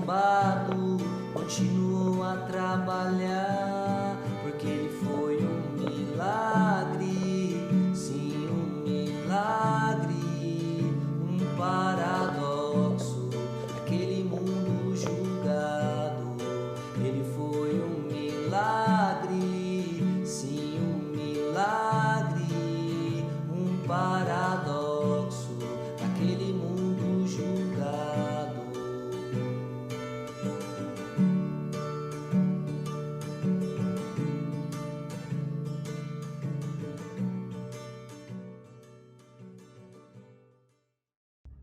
perturbado, continuou a trabalhar, porque ele foi um milagre, sim, um milagre, um paradoxo, aquele mundo julgado. Ele foi um milagre, sim, um milagre, um paradoxo, aquele mundo julgado.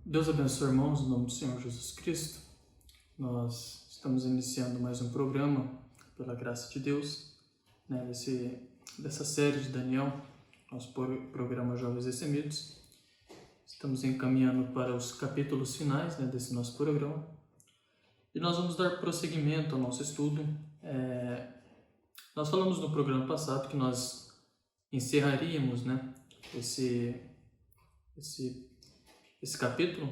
Deus abençoe, irmãos, no nome do Senhor Jesus Cristo. Nós estamos iniciando mais um programa, pela graça de Deus, dessa série de Daniel, nosso programa Jovens Destemidos. Estamos encaminhando para os capítulos finais desse nosso programa. E nós vamos dar prosseguimento ao nosso estudo. Nós falamos no programa passado que nós encerraríamos esse capítulo,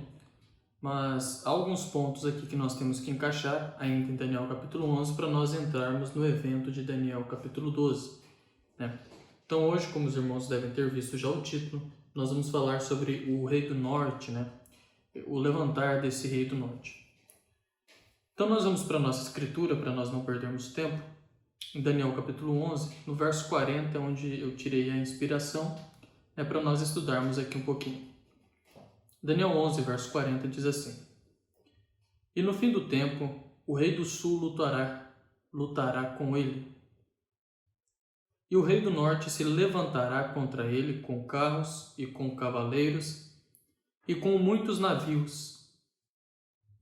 mas há alguns pontos aqui que nós temos que encaixar ainda em Daniel capítulo 11 para nós entrarmos no evento de Daniel capítulo 12. Então hoje, como os irmãos devem ter visto já o título, nós vamos falar sobre o rei do norte, o levantar desse rei do norte. Então nós vamos para a nossa escritura, para nós não perdermos tempo, em Daniel capítulo 11, no verso 40, onde eu tirei a inspiração, para nós estudarmos aqui um pouquinho. Daniel 11, verso 40 diz assim: E no fim do tempo, o rei do sul lutará com ele. E o rei do norte se levantará contra ele com carros e com cavaleiros e com muitos navios,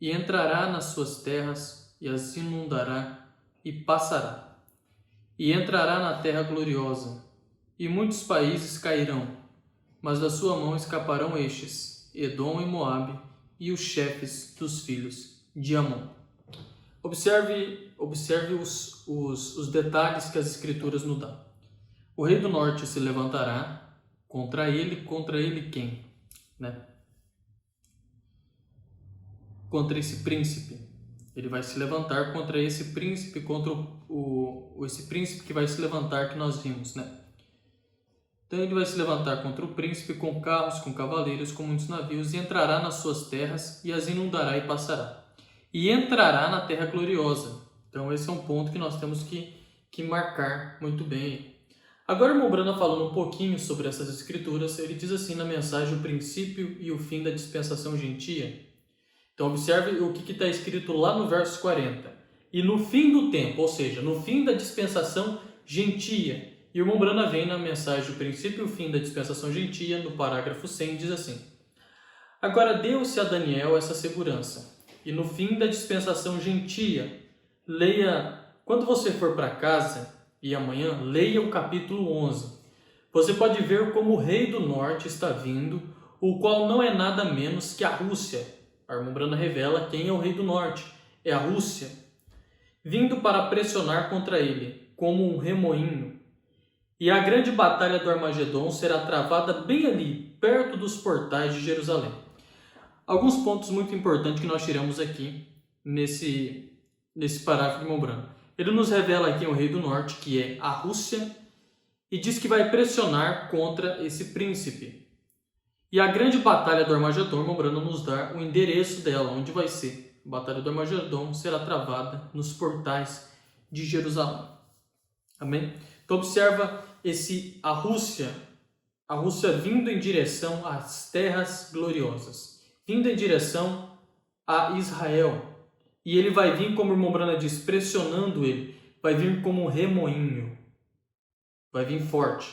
e entrará nas suas terras e as inundará e passará. E entrará na terra gloriosa, e muitos países cairão, mas da sua mão escaparão estes, Edom e Moabe, e os chefes dos filhos de Amon. Observe os detalhes que as escrituras nos dão. O rei do norte se levantará contra ele quem? Contra esse príncipe. Ele vai se levantar contra esse príncipe, contra esse príncipe que vai se levantar, que nós vimos, Então ele vai se levantar contra o príncipe com carros, com cavaleiros, com muitos navios, e entrará nas suas terras e as inundará e passará. E entrará na terra gloriosa. Então esse é um ponto que nós temos que marcar muito bem. Agora o irmão Brana, falando um pouquinho sobre essas escrituras, ele diz assim na mensagem: o princípio e o fim da dispensação gentia. Então observe o que está escrito lá no verso 40. E no fim do tempo, ou seja, no fim da dispensação gentia. E o irmão Brana vem na mensagem: o princípio e o fim da dispensação gentia, no parágrafo 100, diz assim: Agora deu-se a Daniel essa segurança. E no fim da dispensação gentia, leia, quando você for para casa e amanhã, leia o capítulo 11. Você pode ver como o rei do norte está vindo, o qual não é nada menos que a Rússia. A irmã Brana revela quem é o rei do norte. É a Rússia. Vindo para pressionar contra ele, como um remoinho. E a grande batalha do Armagedon será travada bem ali, perto dos portais de Jerusalém. Alguns pontos muito importantes que nós tiramos aqui nesse parágrafo de irmão Brana. Ele nos revela aqui o rei do norte, que é a Rússia, e diz que vai pressionar contra esse príncipe. E a grande batalha do Armagedon, irmão Brana nos dá o endereço dela, onde vai ser. A batalha do Armagedon será travada nos portais de Jerusalém. Amém? Então observa a Rússia vindo em direção às terras gloriosas, vindo em direção a Israel. E ele vai vir, como o irmão Brana diz, pressionando ele, vai vir como um remoinho, vai vir forte,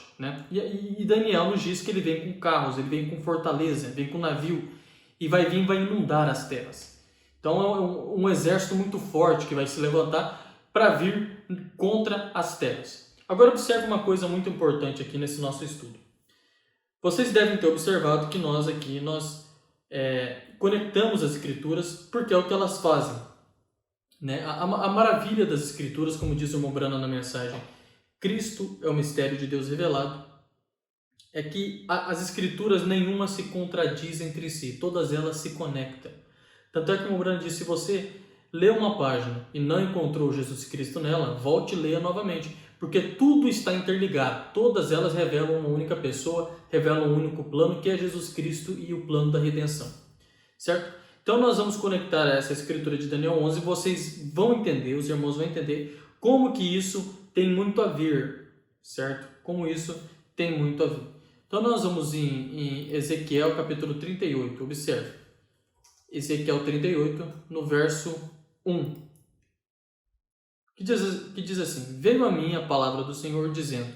E Daniel nos diz que ele vem com carros, ele vem com fortaleza, vem com navio, e vai inundar as terras. Então é um exército muito forte que vai se levantar para vir contra as terras. Agora observe uma coisa muito importante aqui nesse nosso estudo. Vocês devem ter observado que nós conectamos as escrituras porque é o que elas fazem. A maravilha das escrituras, como diz o irmão Brana na mensagem, Cristo é o mistério de Deus revelado, é que as escrituras nenhuma se contradiz entre si, todas elas se conectam. Tanto é que o irmão Brana diz: se você lê uma página e não encontrou Jesus Cristo nela, volte e leia novamente, porque tudo está interligado, todas elas revelam uma única pessoa, revelam um único plano, que é Jesus Cristo e o plano da redenção, certo? Então nós vamos conectar essa escritura de Daniel 11 e vocês vão entender, os irmãos vão entender como que isso tem muito a ver, certo? Como isso tem muito a ver. Então nós vamos em Ezequiel capítulo 38, observe. Ezequiel 38, no verso 1. Que diz assim: Veio a mim a palavra do Senhor dizendo: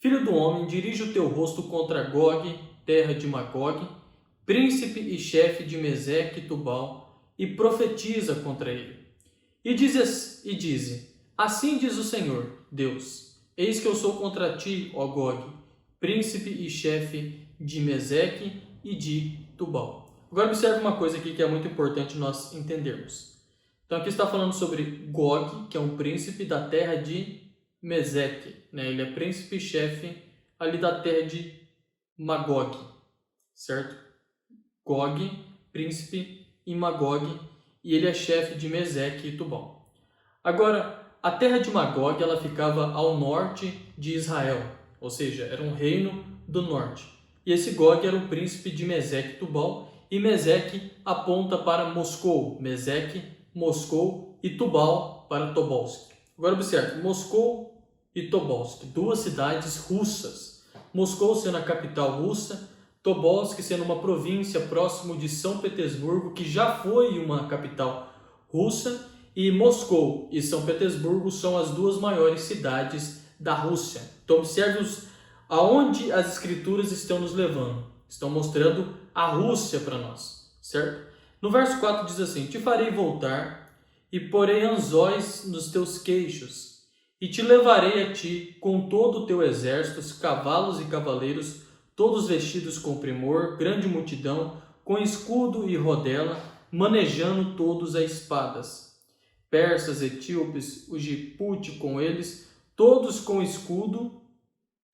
Filho do homem, dirige o teu rosto contra Gog, terra de Magog, príncipe e chefe de Meseque e Tubal, e profetiza contra ele. E dize: Assim diz o Senhor, Deus: Eis que eu sou contra ti, ó Gog, príncipe e chefe de Meseque e de Tubal. Agora observe uma coisa aqui que é muito importante nós entendermos. Então aqui está falando sobre Gog, que é um príncipe da terra de Meseque, né? Ele é príncipe e chefe ali da terra de Magog, certo? Gog, príncipe e Magog, e ele é chefe de Meseque e Tubal. Agora, a terra de Magog ela ficava ao norte de Israel, ou seja, era um reino do norte. E esse Gog era o príncipe de Meseque e Tubal, e Meseque aponta para Moscou, Meseque, Moscou e Tubal para Tobolsk. Agora observe, Moscou e Tobolsk, duas cidades russas. Moscou sendo a capital russa, Tobolsk sendo uma província próximo de São Petersburgo, que já foi uma capital russa, e Moscou e São Petersburgo são as duas maiores cidades da Rússia. Então observe aonde as escrituras estão nos levando. Estão mostrando a Rússia para nós, certo? No verso 4 diz assim: Te farei voltar e porei anzóis nos teus queixos, e te levarei a ti com todo o teu exército, cavalos e cavaleiros, todos vestidos com primor, grande multidão, com escudo e rodela, manejando todos as espadas. Persas, etíopes, o Gipute com eles, todos com escudo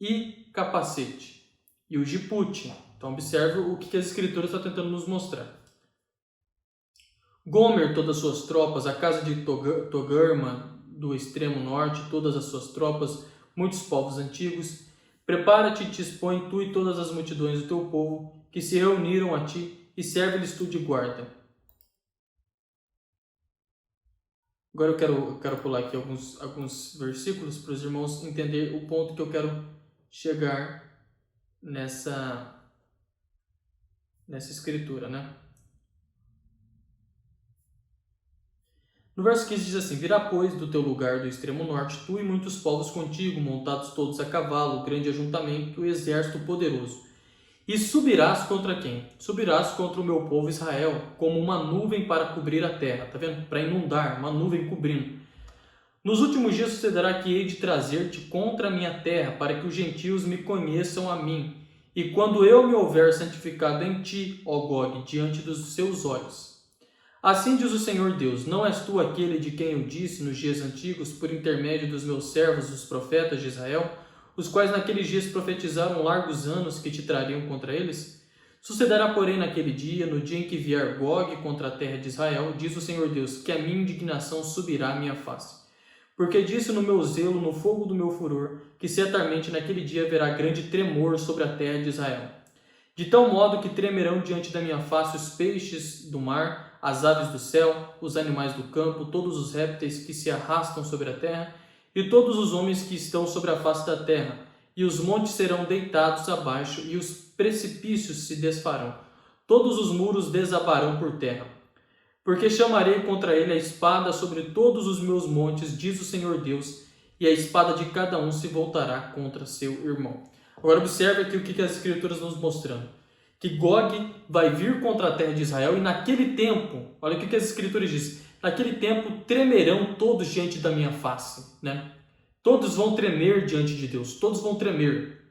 e capacete. E o Gipute. Então observe o que as escrituras estão tentando nos mostrar. Gomer, todas as suas tropas, a casa de Togarma do extremo norte, todas as suas tropas, muitos povos antigos. Prepara-te e te expõe tu e todas as multidões do teu povo, que se reuniram a ti, e serve-lhes tu de guarda. Agora eu quero pular aqui alguns versículos para os irmãos entenderem o ponto que eu quero chegar nessa escritura, né? No verso 15 diz assim: Virá, pois, do teu lugar do extremo norte, tu e muitos povos contigo, montados todos a cavalo, grande ajuntamento, exército poderoso. E subirás contra quem? Subirás contra o meu povo Israel, como uma nuvem para cobrir a terra. Tá vendo? Para inundar, uma nuvem cobrindo. Nos últimos dias sucederá que hei de trazer-te contra a minha terra, para que os gentios me conheçam a mim. E quando eu me houver santificado em ti, ó Gog, diante dos seus olhos. Assim diz o Senhor Deus: Não és tu aquele de quem eu disse nos dias antigos, por intermédio dos meus servos, os profetas de Israel, os quais naqueles dias profetizaram largos anos que te trariam contra eles? Sucederá, porém, naquele dia, no dia em que vier Gog contra a terra de Israel, diz o Senhor Deus, que a minha indignação subirá à minha face. Porque disse no meu zelo, no fogo do meu furor, que certamente naquele dia haverá grande tremor sobre a terra de Israel. De tal modo que tremerão diante da minha face os peixes do mar, as aves do céu, os animais do campo, todos os répteis que se arrastam sobre a terra, e todos os homens que estão sobre a face da terra, e os montes serão deitados abaixo, e os precipícios se desfarão. Todos os muros desabarão por terra. Porque chamarei contra ele a espada sobre todos os meus montes, diz o Senhor Deus, e a espada de cada um se voltará contra seu irmão. Agora observe aqui o que as escrituras nos mostrando. Que Gog vai vir contra a terra de Israel, e naquele tempo, olha o que as escrituras dizem, naquele tempo tremerão todos diante da minha face, né? Todos vão tremer diante de Deus, todos vão tremer.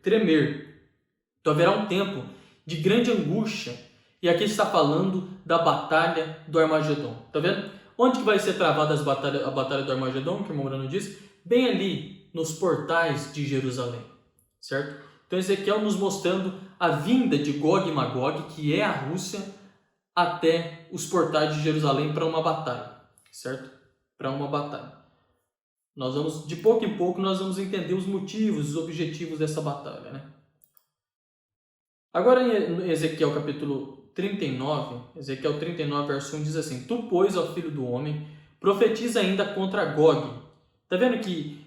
Então haverá um tempo de grande angústia, e aqui está falando da batalha do Armagedon, tá vendo? Onde que vai ser travada a batalha do Armagedon, que o irmão Morano diz? Bem ali, nos portais de Jerusalém, certo? Então Ezequiel nos mostrando a vinda de Gog e Magog, que é a Rússia, até os portais de Jerusalém para uma batalha, certo? Para uma batalha. Nós vamos, de pouco em pouco, nós vamos entender os motivos, os objetivos dessa batalha, né? Agora em Ezequiel capítulo 39, Ezequiel 39, verso 1 diz assim: Tu, pois, ó filho do homem, profetiza ainda contra Gog. Está vendo que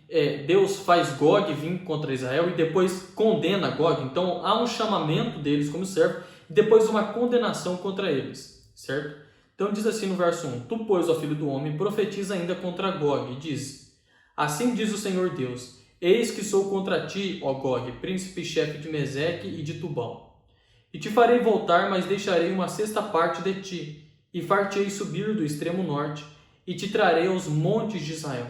Deus faz Gog vir contra Israel e depois condena Gog? Então há um chamamento deles como servo e depois uma condenação contra eles, certo? Então diz assim no verso 1: Tu, pois, ó filho do homem, profetiza ainda contra Gog e diz: Assim diz o Senhor Deus: Eis que sou contra ti, ó Gog, príncipe e chefe de Meseque e de Tubal. E te farei voltar, mas deixarei uma sexta parte de ti, e far-te-ei subir do extremo norte, e te trarei aos montes de Israel.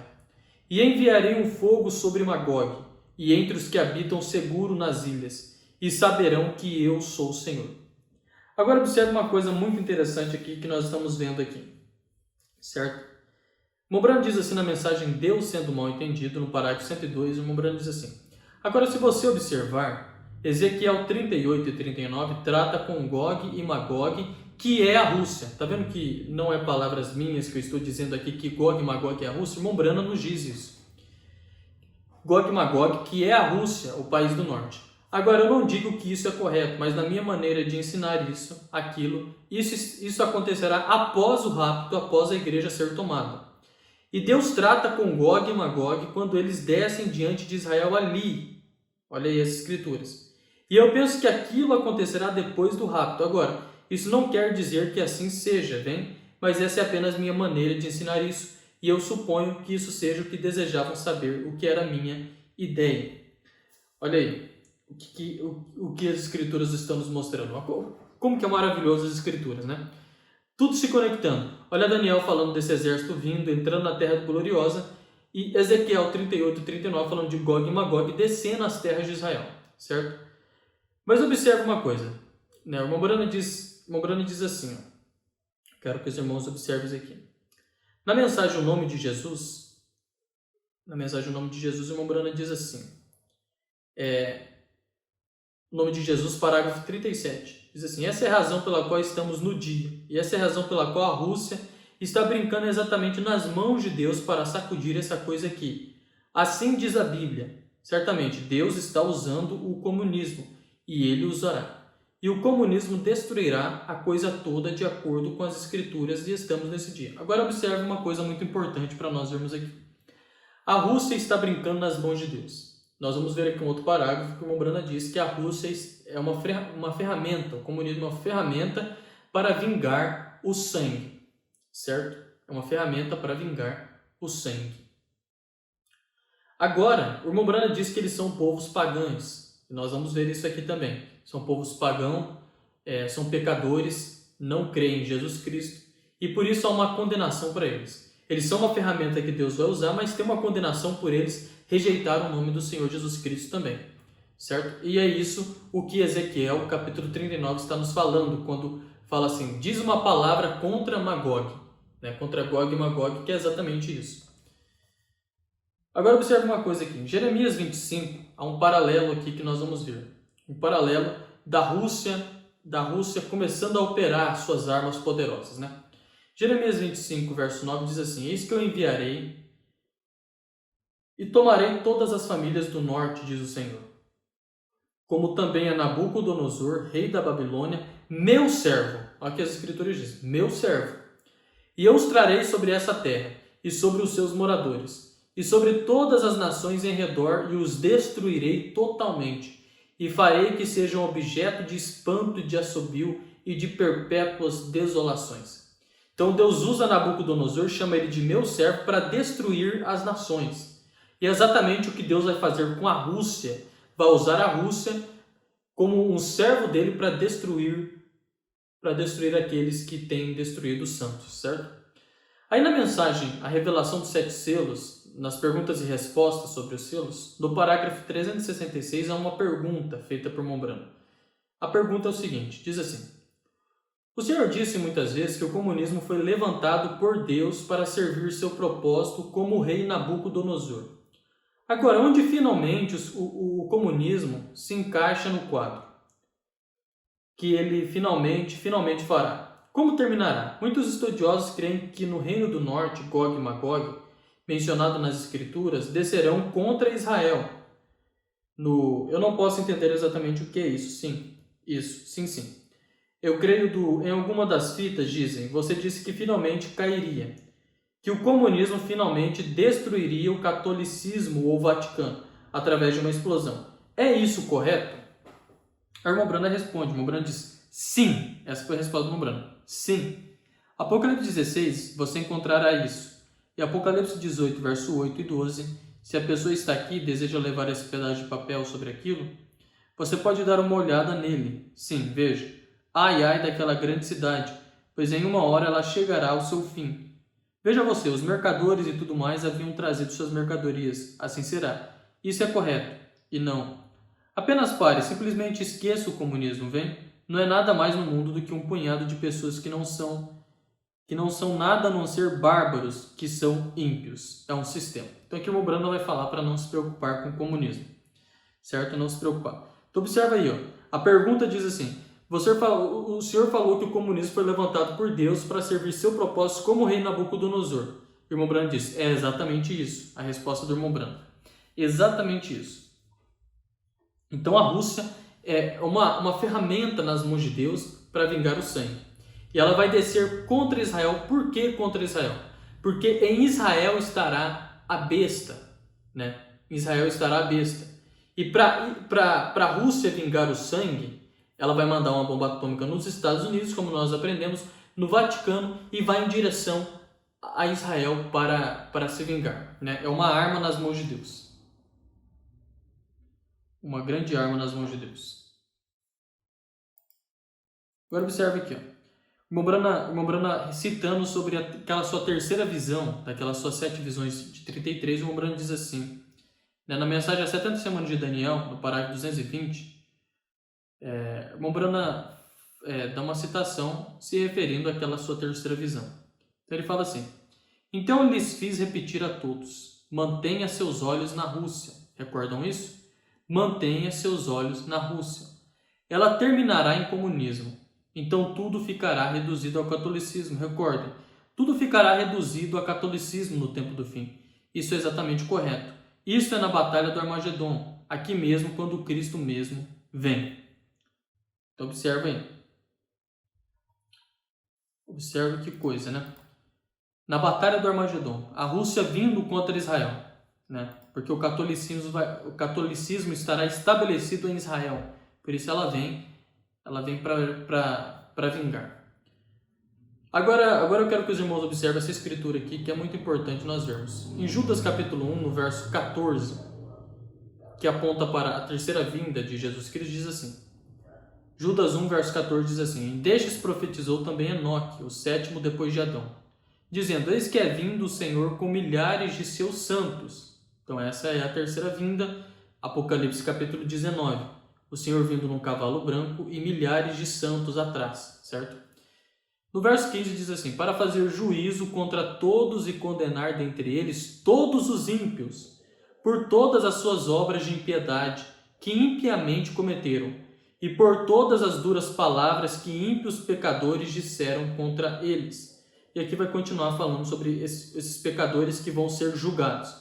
E enviarei um fogo sobre Magog, e entre os que habitam seguro nas ilhas, e saberão que eu sou o Senhor. Agora observe uma coisa muito interessante aqui que nós estamos vendo aqui, certo? Mombrano diz assim na mensagem Deus sendo mal entendido, no parágrafo 102, o Mombrano diz assim: Agora, se você observar, Ezequiel 38 e 39 trata com Gog e Magog, que é a Rússia. Está vendo que não é palavras minhas que eu estou dizendo aqui que Gog e Magog é a Rússia? Mombrano nos diz isso. Gog e Magog, que é a Rússia, o país do norte. Agora, eu não digo que isso é correto, mas na minha maneira de ensinar isso acontecerá após o rapto, após a igreja ser tomada. E Deus trata com Gog e Magog quando eles descem diante de Israel ali. Olha aí as escrituras. E eu penso que aquilo acontecerá depois do rapto. Agora, isso não quer dizer que assim seja, bem? Mas essa é apenas minha maneira de ensinar isso. E eu suponho que isso seja o que desejavam saber, o que era a minha ideia. Olha aí, o que as escrituras estão nos mostrando. Como que é maravilhoso as escrituras, né? Tudo se conectando. Olha Daniel falando desse exército vindo, entrando na terra gloriosa, e Ezequiel 38 e 39 falando de Gog e Magog descendo as terras de Israel, certo? Mas observe uma coisa, né? O Mombrano diz assim, ó, quero que os irmãos observem isso aqui. Na mensagem O Nome de Jesus, o Mombrano diz assim, o Nome de Jesus, parágrafo 37, diz assim: essa é a razão pela qual estamos no dia, e essa é a razão pela qual a Rússia está brincando exatamente nas mãos de Deus para sacudir essa coisa aqui. Assim diz a Bíblia, certamente Deus está usando o comunismo, e ele usará. E o comunismo destruirá a coisa toda de acordo com as escrituras e estamos nesse dia. Agora observe uma coisa muito importante para nós vermos aqui. A Rússia está brincando nas mãos de Deus. Nós vamos ver aqui um outro parágrafo que o Mombrana diz que a Rússia é uma ferramenta, o comunismo é uma ferramenta para vingar o sangue, certo? É uma ferramenta para vingar o sangue. Agora, o Mombrana diz que eles são povos pagãos. E nós vamos ver isso aqui também. São povos pagãos, são pecadores, não creem em Jesus Cristo e por isso há uma condenação para eles. Eles são uma ferramenta que Deus vai usar, mas tem uma condenação por eles rejeitar o nome do Senhor Jesus Cristo também, certo? E é isso o que Ezequiel, capítulo 39, está nos falando, quando fala assim, diz uma palavra contra Magog, né? Contra Gog e Magog, que é exatamente isso. Agora observe uma coisa aqui, em Jeremias 25, há um paralelo aqui que nós vamos ver, um paralelo da Rússia começando a operar suas armas poderosas, né? Jeremias 25, verso 9 diz assim, eis que eu enviarei e tomarei todas as famílias do norte, diz o Senhor, como também a Nabucodonosor, rei da Babilônia, meu servo. Olha o que as escrituras dizem, meu servo. E eu os trarei sobre essa terra, e sobre os seus moradores, e sobre todas as nações em redor, e os destruirei totalmente, e farei que sejam objeto de espanto e de assobio, e de perpétuas desolações. Então Deus usa Nabucodonosor, chama ele de meu servo, para destruir as nações. E é exatamente o que Deus vai fazer com a Rússia. Vai usar a Rússia como um servo dele para destruir aqueles que têm destruído os santos, certo? Aí na mensagem, a revelação dos 7 selos, nas perguntas e respostas sobre os selos, no parágrafo 366 há uma pergunta feita por Mombrano. A pergunta é o seguinte, diz assim, o Senhor disse muitas vezes que o comunismo foi levantado por Deus para servir seu propósito como o rei Nabucodonosor. Agora, onde finalmente o comunismo se encaixa no quadro? Que ele finalmente fará? Como terminará? Muitos estudiosos creem que no Reino do Norte, Gog e Magog, mencionado nas Escrituras, descerão contra Israel. Eu não posso entender exatamente o que é isso. Sim. Eu creio em alguma das fitas dizem, você disse que finalmente cairia, que o comunismo finalmente destruiria o catolicismo ou o Vaticano através de uma explosão. É isso correto? A irmã Brana responde, a irmã Brana diz, sim. Essa foi a resposta do irmão Brana. Sim. Apocalipse 16, você encontrará isso. E Apocalipse 18, verso 8 e 12, se a pessoa está aqui e deseja levar esse pedaço de papel sobre aquilo, você pode dar uma olhada nele. Sim, veja. Ai, ai daquela grande cidade, pois em uma hora ela chegará ao seu fim. Veja você, os mercadores e tudo mais haviam trazido suas mercadorias. Assim será. Isso é correto. E não. Apenas pare, simplesmente esqueça o comunismo, vem? Não é nada mais no mundo do que um punhado de pessoas que não são nada a não ser bárbaros, que são ímpios. É um sistema. Então aqui o irmão Brando vai falar para não se preocupar com o comunismo. Certo? Não se preocupar. Então observa aí, ó. A pergunta diz assim, o senhor falou que o comunismo foi levantado por Deus para servir seu propósito como rei Nabucodonosor. O irmão Brando disse, é exatamente isso. A resposta do irmão Brando. Exatamente isso. Então a Rússia é uma ferramenta nas mãos de Deus para vingar o sangue. E ela vai descer contra Israel. Por que contra Israel? Porque em Israel estará a besta. Né? Em Israel estará a besta. E para a Rússia vingar o sangue, ela vai mandar uma bomba atômica nos Estados Unidos, como nós aprendemos, no Vaticano, e vai em direção a Israel para se vingar. Né? É uma arma nas mãos de Deus. Uma grande arma nas mãos de Deus. Agora observe aqui. O irmão Brana citando sobre aquela sua terceira visão, daquelas suas 7 visões de 33, o irmão Brana diz assim, né, na mensagem às 70 semanas de Daniel, no parágrafo 220, o irmão Brana dá uma citação se referindo àquela sua terceira visão. Então ele fala assim, então eu lhes fiz repetir a todos, mantenha seus olhos na Rússia. Recordam isso? Mantenha seus olhos na Rússia. Ela terminará em comunismo. Então tudo ficará reduzido ao catolicismo. Recordem, tudo ficará reduzido ao catolicismo no tempo do fim. Isso é exatamente correto. Isso é na batalha do Armagedon, aqui mesmo quando Cristo mesmo vem. Então observe aí. Observe que coisa, né? Na batalha do Armagedon, a Rússia vindo contra Israel, né? Porque o catolicismo estará estabelecido em Israel. Por isso ela vem para vingar. Agora eu quero que os irmãos observem essa escritura aqui, que é muito importante nós vermos. Em Judas capítulo 1, no verso 14, que aponta para a terceira vinda de Jesus Cristo, diz assim. Judas 1, verso 14 diz assim, destes profetizou também Enoque, o 7º depois de Adão, dizendo, eis que é vindo o Senhor com milhares de seus santos. Então essa é a terceira vinda, Apocalipse capítulo 19. O Senhor vindo num cavalo branco e milhares de santos atrás, certo? No verso 15 diz assim, para fazer juízo contra todos e condenar dentre eles todos os ímpios, por todas as suas obras de impiedade que impiamente cometeram, e por todas as duras palavras que ímpios pecadores disseram contra eles. E aqui vai continuar falando sobre esses pecadores que vão ser julgados.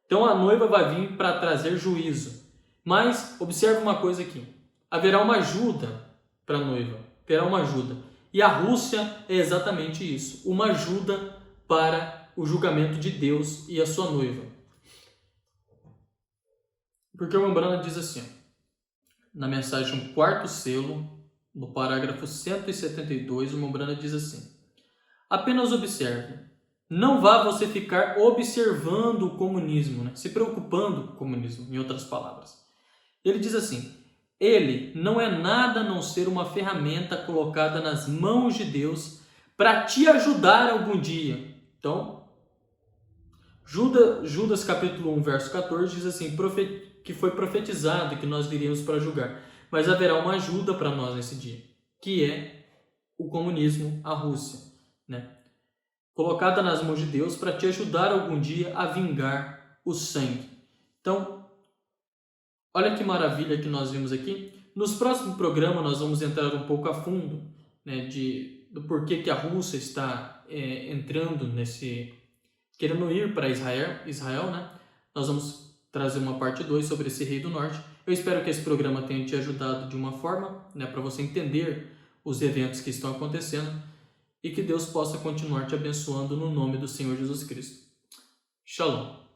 Então a noiva vai vir para trazer juízo. Mas observe uma coisa aqui. Haverá uma ajuda para a noiva. Terá uma ajuda. E a Rússia é exatamente isso. Uma ajuda para o julgamento de Deus e a sua noiva. Porque o irmão Brana diz assim, na mensagem Um Quarto Selo, no parágrafo 172, o irmão Brana diz assim, apenas observe, não vá você ficar observando o comunismo, né? Se preocupando com o comunismo, em outras palavras. Ele diz assim, ele não é nada a não ser uma ferramenta colocada nas mãos de Deus para te ajudar algum dia. Então, Judas capítulo 1, verso 14 diz assim, que foi profetizado que nós viríamos para julgar. Mas haverá uma ajuda para nós nesse dia, que é o comunismo, a Rússia, né? Colocada nas mãos de Deus para te ajudar algum dia a vingar o sangue. Então, olha que maravilha que nós vimos aqui. Nos próximos programas nós vamos entrar um pouco a fundo, né, de do porquê que a Rússia está entrando querendo ir para Israel, né? Nós vamos trazer uma parte 2 sobre esse rei do norte. Eu espero que esse programa tenha te ajudado de uma forma, né, para você entender os eventos que estão acontecendo e que Deus possa continuar te abençoando no nome do Senhor Jesus Cristo. Shalom.